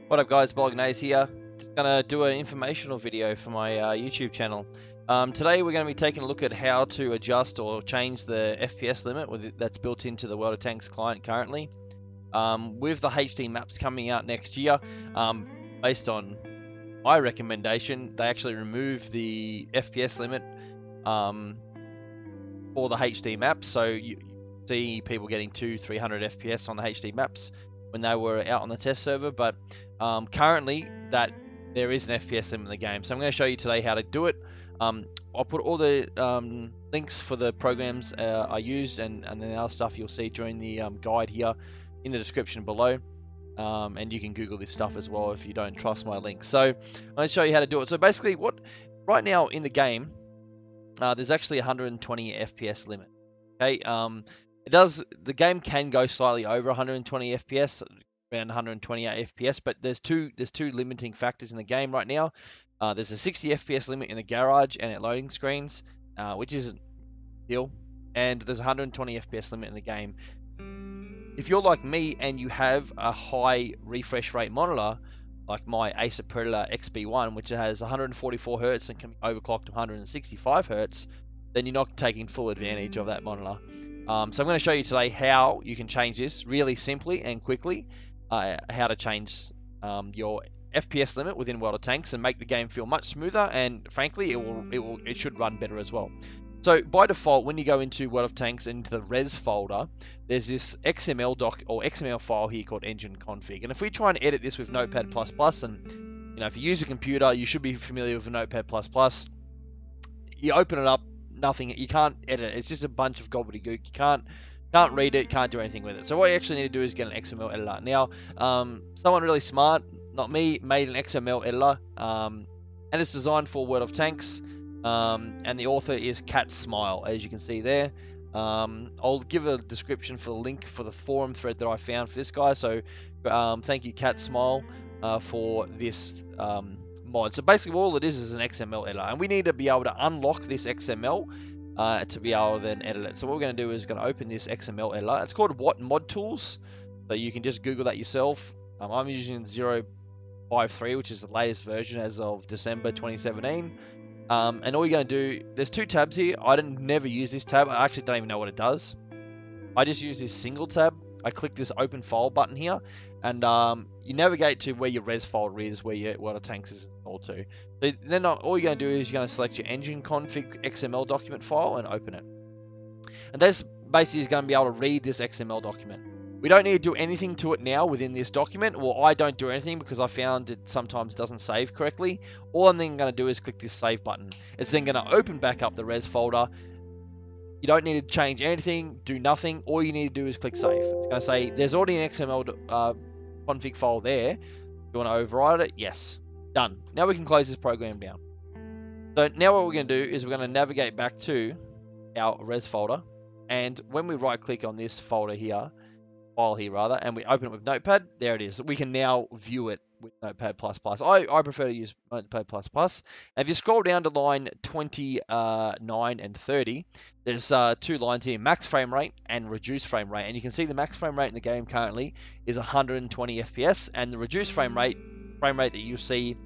What up guys, Bolagnaise here. Just gonna do an informational video for my YouTube channel. Today we're going to be taking a look at how to adjust or change the FPS limit that's built into the World of Tanks client currently. With the HD maps coming out next year, based on my recommendation, they actually remove the FPS limit for the HD maps. So you see people getting 200-300 FPS on the HD maps when they were out on the test server, but currently that there is an FPS limit in the game. So I'm going to show you today how to do it. I'll put all the links for the programs I used and the other stuff you'll see during the guide here in the description below. And you can Google this stuff as well if you don't trust my links. So I'm going to show you how to do it. So basically, right now in the game, there's actually 120 FPS limit. Okay, the game can go slightly over 120 FPS, around 128 FPS, but there's two limiting factors in the game right now. There's a 60 FPS limit in the garage and at loading screens, which isn't ideal, and there's a 120 FPS limit in the game. If you're like me and you have a high refresh rate monitor, like my Acer Predator XB1, which has 144 Hz and can be overclocked to 165 Hz, then you're not taking full advantage of that monitor. So I'm going to show you today how you can change this really simply and quickly, how to change your FPS limit within World of Tanks and make the game feel much smoother, and frankly, it should run better as well. So by default, when you go into World of Tanks into the res folder, there's this XML doc or XML file here called engine config. And if we try and edit this with Notepad++, and if you use a computer, you should be familiar with Notepad++. You open it up, nothing. You can't edit it. It's just a bunch of gobbledygook. You can't read it. Can't do anything with it. So what you actually need to do is get an XML editor. Now, someone really smart, not me, made an XML editor, and it's designed for World of Tanks. And the author is Cat Smile, as you can see there. I'll give a description for the link for the forum thread that I found for this guy. So thank you, Cat Smile, for this mod. So basically all it is an XML editor, and we need to be able to unlock this XML to be able to then edit it. So what we're going to do is going to open this XML editor. It's called What Mod Tools, so you can just Google that yourself. I'm using 0.53, which is the latest version as of December 2017. And all you're going to do, there's two tabs here. I never use this tab. I actually don't even know what it does. I just use this single tab. I click this open file button here, and you navigate to where your res folder is, where your World of Tanks is installed to. So then all you're going to do is you're going to select your engine config XML document file and open it. And this basically is going to be able to read this XML document. We don't need to do anything to it now within this document. Well, I don't do anything because I found it sometimes doesn't save correctly. All I'm then going to do is click this save button. It's then going to open back up the res folder. You don't need to change anything, do nothing. All you need to do is click save. It's going to say there's already an XML config file there. You want to override it? Yes. Done. Now we can close this program down. So now what we're going to do is we're going to navigate back to our res folder. And when we right click on this folder here, file here rather, and we open it with Notepad, there it is. We can now view it with Notepad++. I prefer to use Notepad++. And if you scroll down to line 29 and 30, there's two lines here, max frame rate and reduced frame rate. And you can see the max frame rate in the game currently is 120 FPS, and the reduced frame rate that you see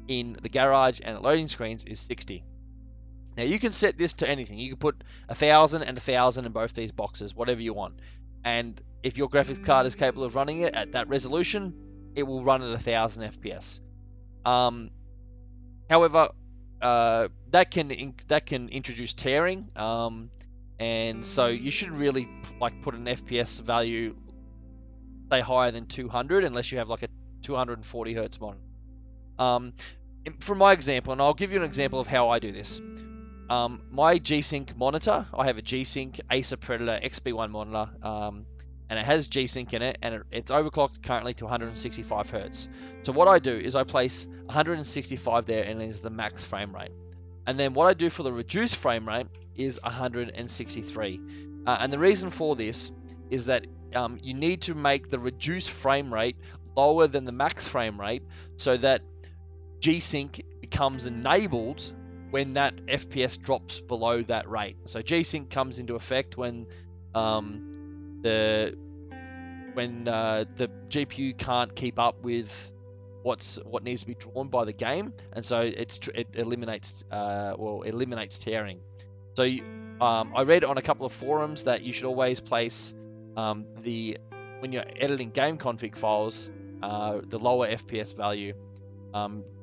in the garage and at loading screens is 60. Now you can set this to anything. You can put 1000 and 1000 in both these boxes, whatever you want. And if your graphics card is capable of running it at that resolution, it will run at 1000 FPS. However, that can introduce tearing, and so you should really put an FPS value say higher than 200 unless you have like a 240 Hz monitor. From my example, and I'll give you an example of how I do this. My G-Sync monitor, I have a G-Sync Acer Predator XB1 monitor, and it has G-Sync in it, and it's overclocked currently to 165 Hz. So what I do is I place 165 there, and it's the max frame rate. And then what I do for the reduced frame rate is 163. And the reason for this is that you need to make the reduced frame rate lower than the max frame rate so that G-Sync becomes enabled when that FPS drops below that rate. So G-Sync comes into effect when the GPU can't keep up with what needs to be drawn by the game, and so it eliminates tearing. So I read on a couple of forums that you should always place when you're editing game config files, the lower FPS value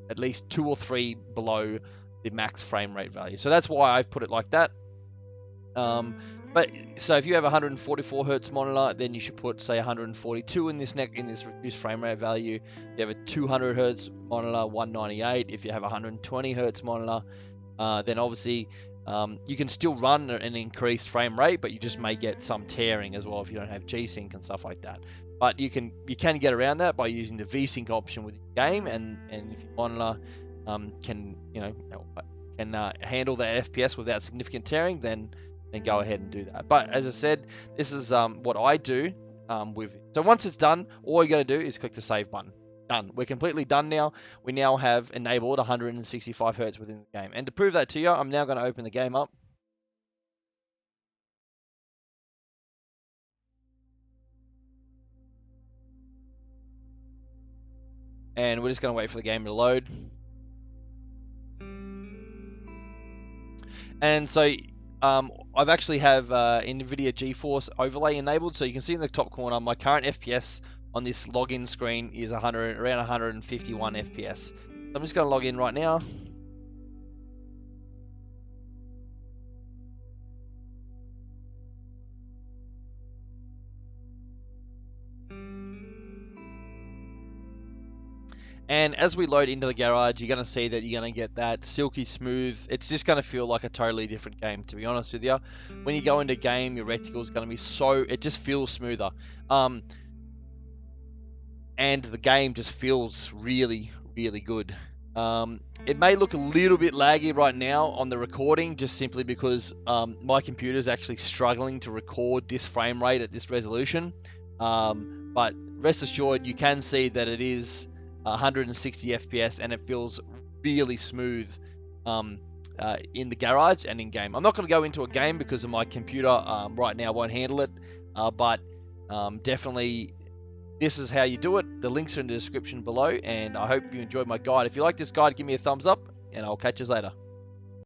at least 2 or 3 below the max frame rate value. So that's why I put it like that. But so if you have a 144 hertz monitor, then you should put say 142 in this reduced frame rate value. If you have a 200 hertz monitor, 198. If you have a 120 hertz monitor, then obviously you can still run an increased frame rate, but you just may get some tearing as well if you don't have G-Sync and stuff like that. But you can get around that by using the V-Sync option with the game, and if your monitor can handle that FPS without significant tearing, then go ahead and do that. But as I said, this is what I do with it. So once it's done, all you got to do is click the save button. Done. We're completely done now. We now have enabled 165 hertz within the game. And to prove that to you, I'm now going to open the game up. And we're just going to wait for the game to load. And so I've actually have NVIDIA GeForce overlay enabled, so you can see in the top corner my current FPS on this login screen is around 151 FPS. So I'm just going to log in right now. And as we load into the garage, you're going to see that you're going to get that silky smooth. It's just going to feel like a totally different game, to be honest with you. When you go into game, your reticle is going to be it just feels smoother. And the game just feels really, really good. It may look a little bit laggy right now on the recording, just simply because my computer is actually struggling to record this frame rate at this resolution. But rest assured, you can see that it is 160 FPS and it feels really smooth in the garage and in game. I'm not going to go into a game because of my computer right now won't handle it, but definitely this is how you do it. The links are in the description below, and I hope you enjoyed my guide. If you like this guide, give me a thumbs up, and I'll catch you later.